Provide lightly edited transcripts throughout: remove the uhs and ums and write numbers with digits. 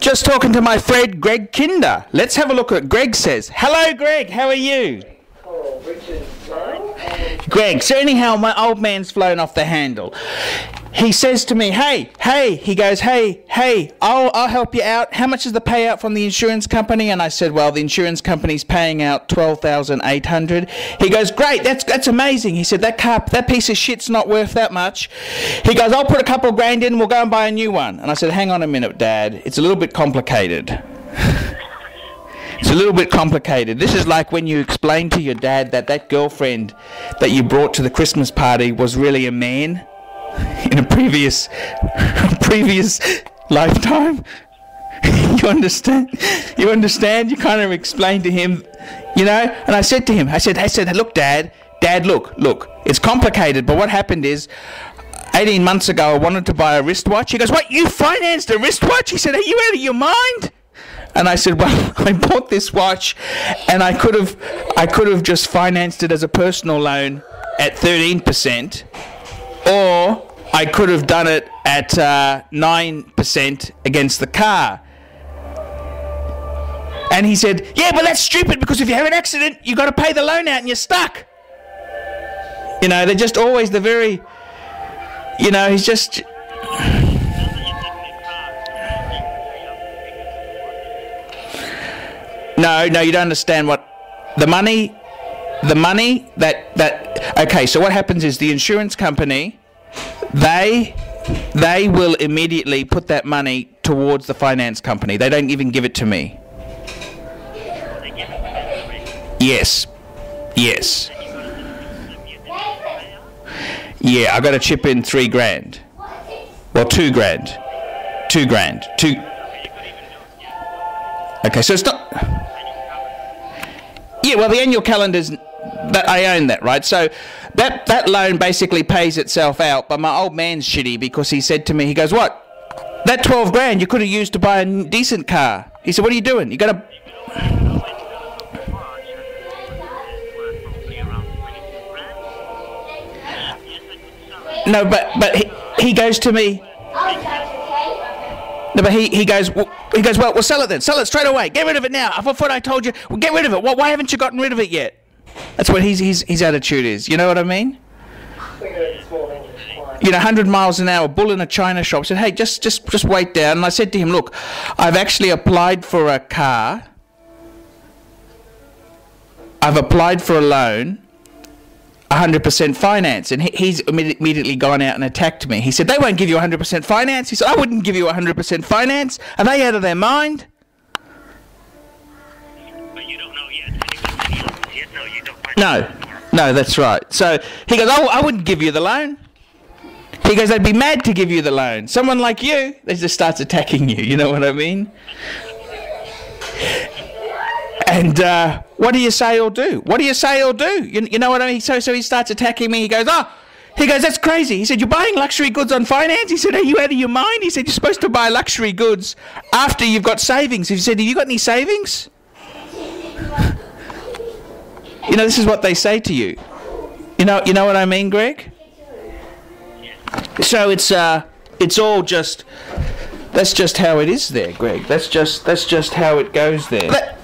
Just talking to my friend Greg Kinder. Let's have a look at what Greg says. Hello, Greg. How are you? Oh, Richard. Greg, so anyhow, my old man's flown off the handle. He says to me, hey, he goes, hey, I'll help you out. How much is the payout from the insurance company? And I said, well, the insurance company's paying out $12,800. He goes, great, that's amazing. He said, that piece of shit's not worth that much. He goes, I'll put a couple of grand in and we'll go and buy a new one. And I said, hang on a minute, Dad. It's a little bit complicated. It's a little bit complicated. This is like when you explain to your dad that girlfriend that you brought to the Christmas party was really a man in a previous lifetime. You understand? You kind of explain to him, you know. And I said to him, I said, look, Dad, look. It's complicated, but what happened is, 18 months ago, I wanted to buy a wristwatch. He goes, what? You financed a wristwatch? He said, are you out of your mind? And I said, well, I bought this watch, and I could have just financed it as a personal loan at 13%, or I could have done it at 9% against the car. And he said, yeah, but that's stupid, because if you have an accident, you've got to pay the loan out and you're stuck. You know, they're just always the very, you know, he's just... No, you don't understand what the money that okay, so what happens is the insurance company, they will immediately put that money towards the finance company. They don't even give it to me. Yes. Yeah, I got to chip in $3,000. Well, $2,000. Okay, so it's not... Yeah, well, the annual calendars, that I own that, right? So that loan basically pays itself out, but my old man's shitty because he said to me, he goes, what? That $12,000 you could have used to buy a decent car. He said, what are you doing? You got to... No, but he goes to me... No, but he goes, well, we'll sell it then. Sell it straight away. Get rid of it now. I thought I told you. Well, get rid of it. Why haven't you gotten rid of it yet? That's what his attitude is. You know what I mean? You know, 100 miles an hour, bull in a china shop. I said, hey, just wait down. And I said to him, look, I've actually applied for a car. I've applied for a loan. 100% finance, and he's immediately gone out and attacked me. He said, they won't give you 100% finance. He said, I wouldn't give you 100% finance. Are they out of their mind? But you don't know yet. No, you don't. No, that's right. So he goes, oh, I wouldn't give you the loan. He goes, they'd be mad to give you the loan. Someone like you, they just starts attacking you. You know what I mean? And what do you say or do? You know what I mean? So he starts attacking me. He goes, that's crazy. He said, you're buying luxury goods on finance? He said, are you out of your mind? He said, you're supposed to buy luxury goods after you've got savings. He said, have you got any savings? You know, this is what they say to you. You know what I mean, Greg? So it's all just, that's just how it is there, Greg. That's just how it goes there.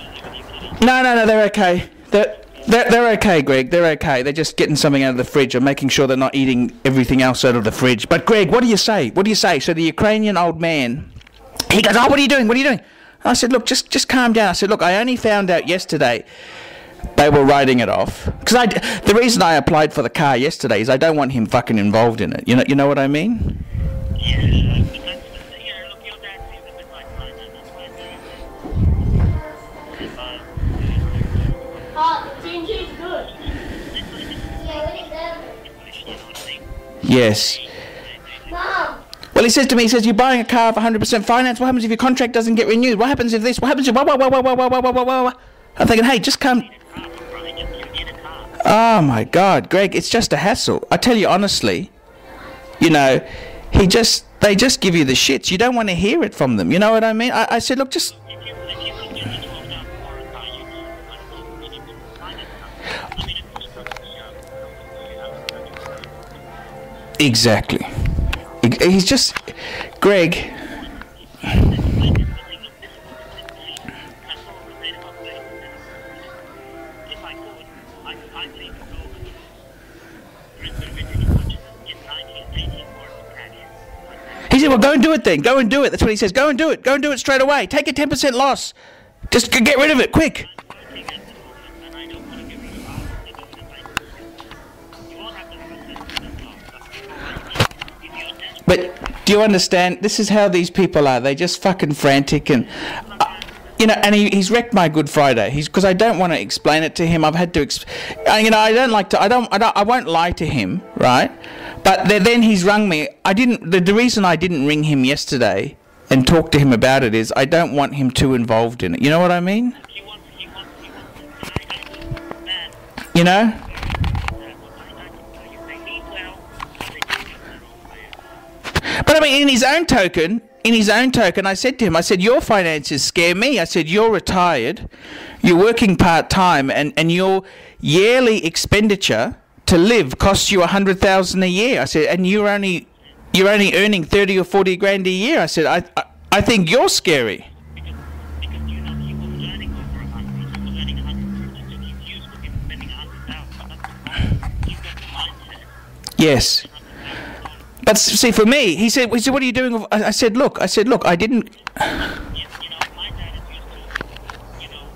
No, they're okay. They're okay, Greg. They're okay. They're just getting something out of the fridge and making sure they're not eating everything else out of the fridge. But Greg, what do you say? So the Ukrainian old man, he goes, oh, what are you doing? I said, look, just calm down. I said, look, I only found out yesterday they were writing it off. Because the reason I applied for the car yesterday is I don't want him fucking involved in it. You know what I mean? Yes. Mom. Well, he says to me, you're buying a car for 100% finance. What happens if your contract doesn't get renewed? What happens if this? What happens if... I'm thinking, hey, just come... Oh, my God, Greg, it's just a hassle. I tell you honestly, you know, they just give you the shits. You don't want to hear it from them. You know what I mean? I said, look, just... Exactly. He's just... Greg... said, well, go and do it then. Go and do it. That's what he says. Go and do it. Go and do it straight away. Take a 10% loss. Just get rid of it, quick. But do you understand? This is how these people are. They just fucking frantic and... you know, and he's wrecked my Good Friday. Because I don't want to explain it to him. I've had to, you know, I don't like to. I won't lie to him, right? But then he's rung me. I didn't. The reason I didn't ring him yesterday and talk to him about it is I don't want him too involved in it. You know what I mean? You know. But I mean, in his own token, I said to him, I said, your finances scare me. I said, you're retired, you're working part-time, and your yearly expenditure to live costs you $100,000 a year. I said, and you're only earning 30 or 40 grand a year. I said, I think you're scary. Because you know he was earning over 100. He was earning 100. He used to him spending 100,000. You've got the mindset. Yes. But see, for me, he said, what are you doing? I said, look, I didn't... Yes, you know, my dad is used to, you know,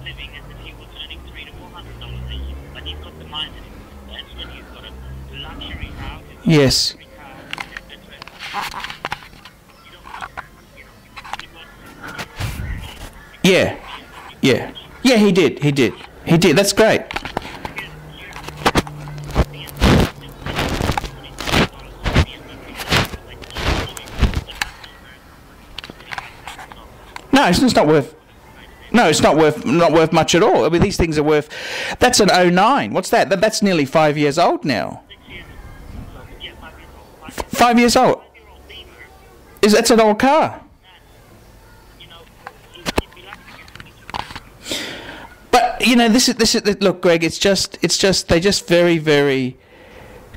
living as if he was earning $300 to $400 a year. But he's got the mindset. That's when he's got a luxury house. Yes. Yeah. Yeah. Yeah, he did. That's great. No, it's not worth. No, it's not worth much at all. I mean, these things are worth. That's an '09. What's that? That's nearly 5 years old now. 5 years old. That's an old car. But you know, this is. Look, Greg. It's just. They're just very, very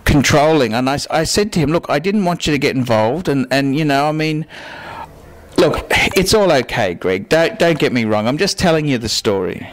controlling. And I said to him, look, I didn't want you to get involved, and you know, I mean. Look, it's all okay, Greg. Don't get me wrong. I'm just telling you the story.